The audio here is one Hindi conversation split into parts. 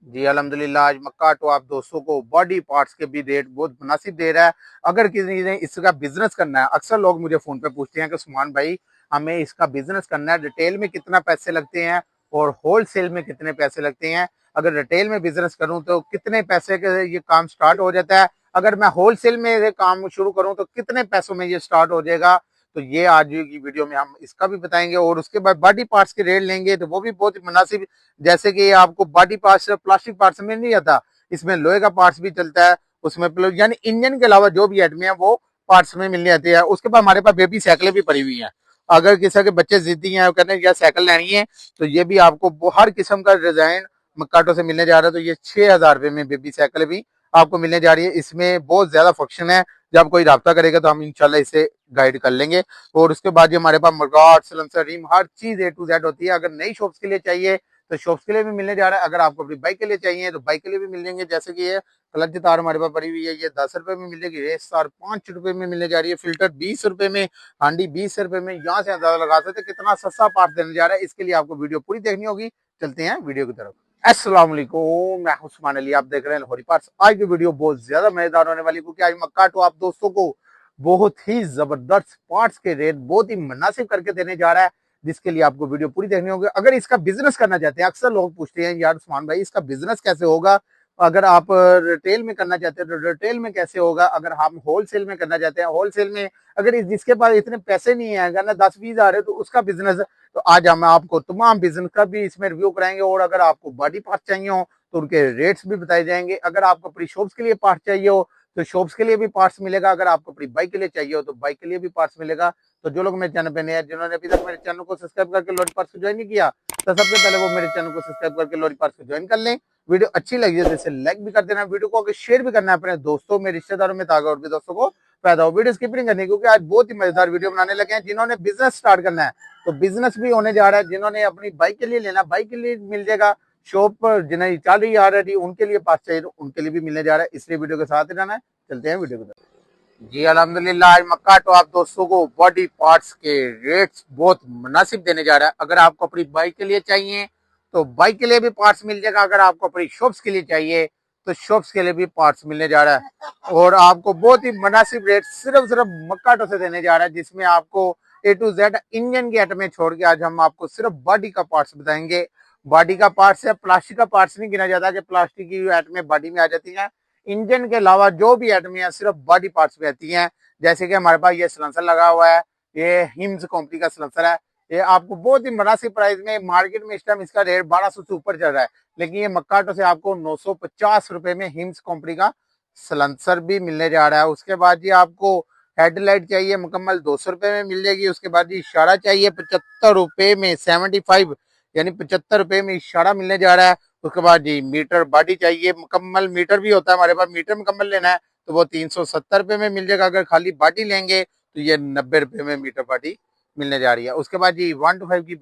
जी अल्हम्दुलिल्लाह। आज मक्का तो आप दोस्तों को बॉडी पार्ट्स के भी रेट बहुत मुनासिब दे रहा है। अगर किसी ने इसका बिजनेस करना है, अक्सर लोग मुझे फोन पे पूछते हैं कि सुमान भाई हमें इसका बिजनेस करना है, रिटेल में कितना पैसे लगते हैं और होलसेल में कितने पैसे लगते हैं। अगर रिटेल में बिजनेस करूं तो कितने पैसे के ये काम स्टार्ट हो जाता है, अगर मैं होलसेल में ये काम शुरू करूं तो कितने पैसों में ये स्टार्ट हो जाएगा। तो ये आज की वीडियो में हम इसका भी बताएंगे और उसके बाद बॉडी पार्ट्स के रेट लेंगे तो वो भी बहुत ही मुनासिब। जैसे कि आपको बॉडी पार्ट्स प्लास्टिक पार्ट्स में नहीं आता, इसमें लोहे का पार्ट्स भी चलता है। उसमें यानी इंजन के अलावा जो भी आइटम है वो पार्ट्स में मिलने आती है। उसके बाद हमारे पास बेबी साइकिलें भी पड़ी हुई हैं। अगर किसी के बच्चे जिद्दी हैं, कहते हैं यार साइकिल लेनी है, तो ये भी आपको हर किस्म का डिजाइन मक्काटो से मिलने जा रहा है। तो ये 6,000 रुपए में बेबी साइकिल भी आपको मिलने जा रही है। इसमें बहुत ज्यादा फंक्शन है, जब कोई राब्ता करेगा तो हम इंशाल्लाह इसे गाइड कर लेंगे। और उसके बाद जो हमारे पास मर्गाट सलेंसर रिम हर चीज ए टू जेड होती है। अगर नई शॉप्स के लिए चाहिए तो शॉप्स के लिए भी मिलने जा रहा है। अगर आपको अपनी बाइक के लिए चाहिए तो बाइक के लिए भी मिल जाएंगे। जैसे कि ये क्लच तार हमारे पास पड़ी हुई है, ये 10 रुपए में मिलेगी। रेस तार 5 रुपए में मिलने जा रही है। फिल्टर 20 रुपए में, हांडी 20 रुपए में। यहाँ से अंदाजा लगा सकते कितना सस्ता पार्ट देने जा रहा है। इसके लिए आपको वीडियो पूरी देखनी होगी। चलते हैं वीडियो की तरफ। अस्सलाम वालेकुम, मैं हूं उस्मान अली, आप देख रहे हैं लाहौरी पार्ट्स। आज की वीडियो बहुत ज्यादा मजेदार होने वाली, क्योंकि आज मक्का तो आप दोस्तों को बहुत ही जबरदस्त पार्ट्स के रेट बहुत ही मुनासिब करके देने जा रहा है, जिसके लिए आपको वीडियो पूरी देखनी होगी। अगर इसका बिजनेस करना चाहते हैं, अक्सर लोग पूछते हैं यार उस्मान भाई इसका बिजनेस कैसे होगा। अगर आप रिटेल में करना चाहते हैं तो रिटेल में कैसे होगा। अगर हम होलसेल में करना चाहते हैं, होलसेल में अगर जिसके पास इतने पैसे नहीं है, अगर ना 10-20 हजार है तो उसका बिजनेस। तो आज हम आपको तमाम बिजनेस का भी इसमें रिव्यू कराएंगे। और अगर आपको बॉडी पार्ट चाहिए हो तो उनके रेट्स भी बताए जाएंगे। अगर आपको अपनी शॉप्स के लिए पार्ट चाहिए हो तो शॉप्स के लिए भी पार्ट्स मिलेगा। अगर आपको अपनी बाइक के लिए चाहिए हो तो बाइक के लिए भी पार्ट्स मिलेगा। तो जो लोग मेरे चैनल पे नए हैं, जिन्होंने अभी तक मेरे चैनल को सब्सक्राइब करके लोरी पार्ट्स को ज्वाइन नहीं किया, तो सबसे पहले वो मेरे चैनल को सब्सक्राइब करके लोरी पार्ट्स को ज्वाइन कर लें। वीडियो अच्छी लगी है जैसे लाइक भी कर देना, वीडियो को शेयर भी करना है अपने दोस्तों में, रिश्तेदारों में, ताकि और भी दोस्तों को फायदा हो। वीडियो स्किप नहीं करनी, क्योंकि आज बहुत ही मजेदार वीडियो बनाने लगे हैं। जिन्होंने बिजनेस स्टार्ट करना है तो बिजनेस भी होने जा रहा है, जिन्होंने अपनी बाइक के लिए लेना बाइक के लिए मिल जाएगा। शॉप पर जिन्हें चल रही है ऑलरेडी उनके लिए पास चाहिए तो उनके लिए भी मिलने जा रहा है। इसलिए वीडियो के साथ ही रहना है। चलते हैं वीडियो की तरफ। जी अल्हम्दुलिल्लाह, आज मक्का तो आप दोस्तों को बॉडी पार्ट्स के रेट्स बहुत मुनासिब देने जा रहा है। अगर आपको अपनी बाइक के लिए चाहिए तो बाइक के लिए भी पार्ट्स मिल जाएगा। अगर आपको अपनी शॉप्स के लिए चाहिए तो शॉप्स के लिए भी पार्ट्स मिलने जा रहा है। और आपको बहुत ही मुनासिब रेट सिर्फ मक्काटो से देने जा रहा है, जिसमें आपको ए टू जेड इंजन की आइटमें छोड़ के आज हम आपको सिर्फ बॉडी का पार्ट्स बताएंगे। बॉडी का पार्ट्स है, प्लास्टिक का पार्ट्स नहीं गिना जाता कि प्लास्टिक की आइटमें बॉडी में आ जाती हैं। इंजन के अलावा जो भी आइटमें हैं सिर्फ बॉडी पार्ट्स में आती हैं। जैसे कि हमारे पास ये सिलेंसर लगा हुआ है, ये हिम्स कंपनी का सिलेंसर है। ये आपको बहुत ही मुनासिब प्राइस में, मार्केट में इस टाइम इसका रेट 1200 से ऊपर चल रहा है, लेकिन ये मक्काटो से आपको 950 रुपए में हिम्स कंपनी का सिलेंसर भी मिलने जा रहा है। उसके बाद जी आपको हेडलाइट चाहिए मुकम्मल 200 रुपए में मिल जाएगी। उसके बाद जी इशारा चाहिए 75 रुपए में, 75 यानी 75 रुपए में इशारा मिलने जा रहा है। उसके बाद जी मीटर बॉडी चाहिए, मुकम्मल मीटर भी होता है हमारे पास, मीटर मुकम्मल लेना है तो वो 370 रुपए में मिल जाएगा। अगर खाली बॉडी लेंगे तो ये 90 रुपए में मीटर बॉडी मिलने जा रही है। उसके बाद जी 1 to 5 की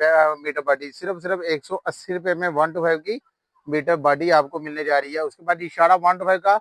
मीटर बॉडी सिर्फ 180 रुपए में 1 to 5 की मीटर बॉडी आपको मिलने जा रही है। उसके बाद इशारा 1 to 5 का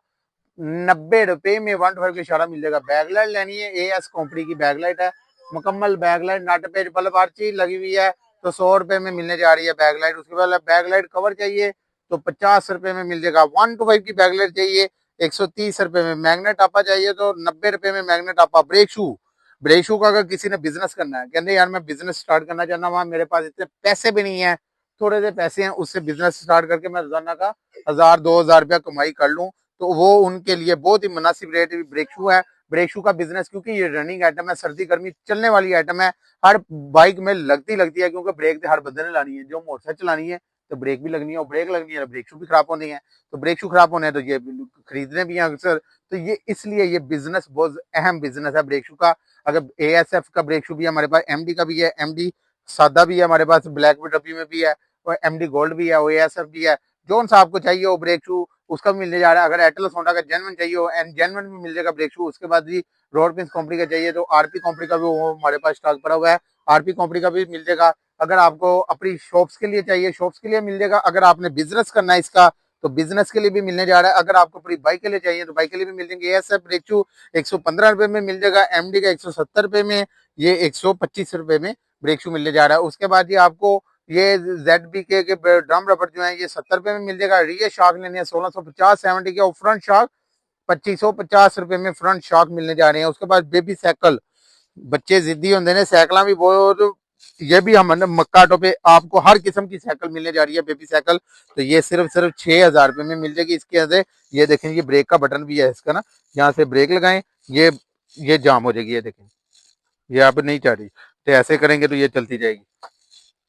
90 रुपए में 1 to 5 का इशारा मिल जाएगा। बैकलाइट लेनी है, एएस कंपनी की बैकलाइट है, मुकम्मल बैकलाइट नट पे बल्ब हर चीज लगी हुई है, तो 100 रुपए में मिलने जा रही है बैकलाइट। उसके बाद बैकलाइट कवर चाहिए तो 50 रुपए में मिल जाएगा। 1 to 5 की बैकलाइट चाहिए 130 रुपए में। मैग्नेट आपा चाहिए तो 90 रुपए में मैग्नेट आपा। ब्रेक शू का अगर किसी ने बिजनेस करना है, कहते यार मैं बिजनेस स्टार्ट करना चाहता हूँ, मेरे पास इतने पैसे भी नहीं है, थोड़े से पैसे हैं, उससे बिजनेस स्टार्ट करके मैं रोजाना का 1000-2000 रुपया कमाई कर लूँ, तो वो उनके लिए बहुत ही मुनासिब रेट ब्रेक शू है। ब्रेक शू का बिजनेस, क्योंकि ये रनिंग आइटम है, सर्दी गर्मी चलने वाली आइटम है, हर बाइक में लगती है, क्योंकि ब्रेक तो हर बंदे ने लानी है। जो मोटरसाइकिल चलानी है तो ब्रेक भी लगनी है, और ब्रेक लगनी है ब्रेक शू भी खराब होनी है। तो ब्रेक शू खराब होने हैं तो ये खरीदने भी हैं अक्सर। तो ये इसलिए ये बिजनेस बहुत अहम बिजनेस है ब्रेक शू का। अगर एएसएफ का ब्रेक शू भी है हमारे पास, एमडी का भी है, एमडी सादा भी है हमारे पास, ब्लैक डब्बी में भी है, और एमडी गोल्ड भी है, एएसएफ भी है। जो सा आपको चाहिए वो ब्रेक शू उसका भी मिलने जा रहा है। अगर एटलस होंडा का जेनवन चाहिए हो, एंड जेनवन में मिल जाएगा ब्रेक शू। उसके बाद जी रोड पिंस कंपनी का चाहिए तो आरपी कंपनी का भी वो हमारे पास स्टॉक पड़ा हुआ है, आरपी कंपनी का भी मिल जाएगा। अगर आपको अपनी शॉप्स के लिए चाहिए, शॉप्स के लिए मिल जाएगा। अगर आपने बिजनेस करना है इसका तो बिजनेस के लिए भी मिलने जा रहा है। अगर आपको अपनी बाइक के लिए चाहिए तो बाइक के लिए भी मिल जाएंगे। ये सब ब्रेक शू 115 रुपए में मिल जाएगा, एमडी का 170 रुपए में, ये 125 रुपए में ब्रेक शू मिलने जा रहा है। उसके बाद ये आपको ये ZBK के ड्रम रबड़ जो है ये 70 रुपए में मिल जाएगा। रियर शॉक लेनी है 1650 70 के, और फ्रंट शॉक 2550 रुपए में फ्रंट शॉक मिलने जा रहे हैं। उसके बाद बेबी साइकिल, बच्चे जिद्दी होंगे ने, साइकिल भी बहुत, ये भी हम मक्काटो पे आपको हर किस्म की साइकिल मिलने जा रही है बेबी साइकिल। तो ये सिर्फ 6000 रुपए में मिल जाएगी। इसके अंदर ये देखें, ये ब्रेक का बटन भी है इसका ना, यहाँ से ब्रेक लगाएं, ये जाम हो जाएगी, ये देखें, ये अब नहीं चल रही, तो ऐसे करेंगे तो ये चलती जाएगी।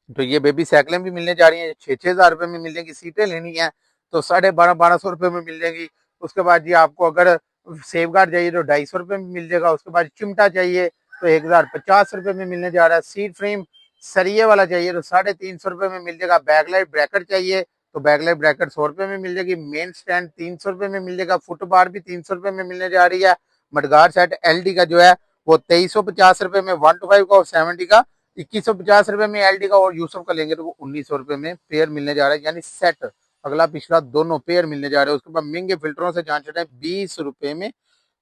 तो ये बेबी साइकिलें भी मिलने जा रही हैं, 6,000 रुपए में मिल जाएंगी। सीटें लेनी है तो 12,500 में मिल जाएंगी। उसके बाद जी आपको अगर सेफ गार्ड चाहिए तो 250 रुपए में मिल जाएगा। उसके बाद चिमटा चाहिए तो 1050 रुपए में मिलने जा रहा है। सीट फ्रेम सरिये वाला चाहिए तो 350 रुपए में मिल जाएगा। बैकलाइट ब्रैकेट चाहिए तो बैकलाइट ब्रैकेट 100 रुपए में मिल जाएगी। मेन स्टैंड 300 रुपए में मिल जाएगा। फुट बार भी 300 रुपए में मिलने जा रही है। मडगार सेट LD का जो है वो 2350 रुपए में, 125 का और 70 का 2150 रुपए में LD का, और यूसुफ का लेंगे तो वो 1900 रुपए में पेयर मिलने जा रहा है, यानी सेट अगला पिछला दोनों पेयर मिलने जा रहे हैं। उसके बाद महंगे फिल्टरों से जान चढ़े 20 रुपए में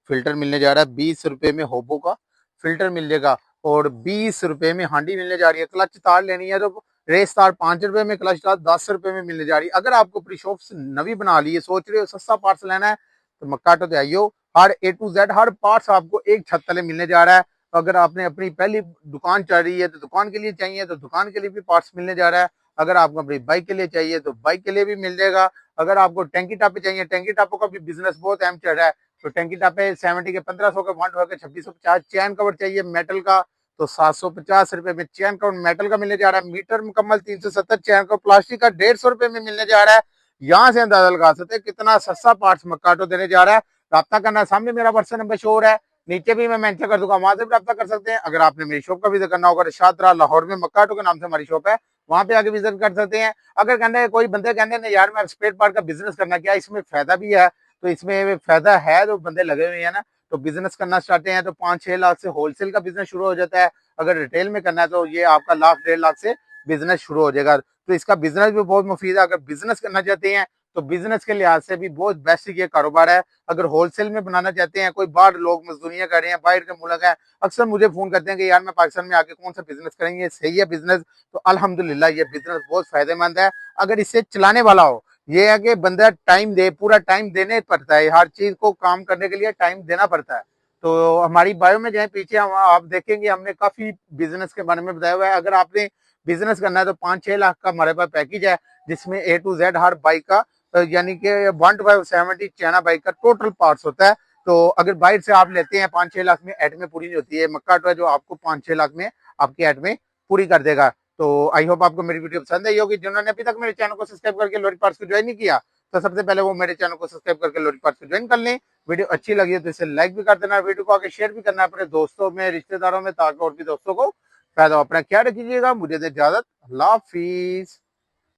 फिल्टर मिलने जा रहा है। 20 रुपए में होबो का फिल्टर मिल जाएगा, और 20 रुपए में हांडी मिलने जा रही है। क्लच तार लेनी है तो रेस तार 5 रुपए में, क्लच तार 10 रुपए में मिलने जा रही है। अगर आपको अपनी शॉप नवी बना ली है, सोच रहे हो सस्ता पार्ट्स लेना है, तो मक्काटो तो आइयो। हर A to Z her parts आपको एक छत तले मिलने जा रहा है। अगर आपने अपनी पहली दुकान चल रही है तो दुकान के लिए चाहिए तो दुकान के लिए भी पार्ट्स मिलने जा रहा है। अगर आपको अपनी बाइक के लिए चाहिए तो बाइक के लिए भी मिल जाएगा। अगर आपको टैंकी टापे चाहिए, टैंकी टापों का भी बिजनेस बहुत अहम चल रहा है, तो टैंकी टापे 70 के 1500 के, 1 के 2650। चैन कवर चाहिए मेटल का तो 750 रुपए में चैन कवर मेटल का मिलने जा रहा है। मीटर मुकम्मल 370, चैन कवर प्लास्टिक का 150 रुपए में मिलने जा रहा है। यहाँ से अंदाजा लगा सकते हैं कितना सस्ता पार्ट्स मक्काटो देने जा रहा है। राब्ता करना, सामने मेरा व्हाट्सएप नंबर शो हो रहा है, नीचे भी मैं मेंशन कर दूंगा, वहां से भी रब्ता कर सकते हैं। अगर आपने मेरी शॉप का विजिट करना होगा, शादरा लाहौर में मक्काटो के नाम से हमारी शॉप है, वहां पे आके विजिट कर सकते हैं। अगर कहने हैं कोई बंदे कहते हैं यार मैं स्पेयर पार्ट का बिजनेस करना, क्या इसमें फायदा भी है, तो इसमें फायदा है, तो बंदे लगे हुए हैं ना, तो बिजनेस करना चाहते हैं तो 5-6 लाख से होलसेल का बिजनेस शुरू हो जाता है। अगर रिटेल में करना है तो ये आपका लाख 1.5 लाख से बिजनेस शुरू हो जाएगा। तो इसका बिजनेस भी बहुत मुफीद है। अगर बिजनेस करना चाहते हैं तो बिजनेस के लिहाज से भी बहुत बेस्ट ये कारोबार है। अगर होलसेल में बनाना चाहते हैं, कोई बाहर लोग मजदूरियां कर रहे हैं, बाहर के मुल्क है, अक्सर मुझे फोन करते हैं कि यार मैं पाकिस्तान में आके कौन सा बिजनेस करेंगे, सही है बिजनेस, तो अल्हम्दुलिल्लाह ये बिजनेस बहुत फायदेमंद है अगर इसे चलाने वाला हो। ये है कि बंदा टाइम दे, पूरा टाइम देने पड़ता है, हर चीज को काम करने के लिए टाइम देना पड़ता है। तो हमारी बायो में जाए पीछे आप देखेंगे हमने काफी बिजनेस के बारे में बताया हुआ है। अगर आपने बिजनेस करना है तो 5-6 लाख का हमारे पास पैकेज है, जिसमें A to Z her bike का यानी कि 125/70 चाइना बाइक का टोटल पार्ट्स होता है। तो अगर बाइक से आप लेते हैं 5-6 लाख में एट में पूरी नहीं होती है। मक्काटो है जो आपको 5-6 लाख में आपकी एट में पूरी कर देगा। तो आई होप आपको मेरी वीडियो पसंद आई होगी। जिन्होंने अभी तक मेरे चैनल को सब्सक्राइब करके लोरी पार्ट्स को ज्वाइन नहीं किया, तो सबसे पहले वो मेरे चैनल को सब्सक्राइब करके लोरी पार्ट्स को ज्वाइन कर लें। वीडियो अच्छी लगी है तो इसे लाइक भी कर देना, वीडियो को आगे शेयर भी करना अपने दोस्तों में, रिश्तेदारों में, ताकि और भी दोस्तों को फायदा हो। अपना ख्याल रखिएगा, मुझे दे इजाजत, अल्लाह हाफिज।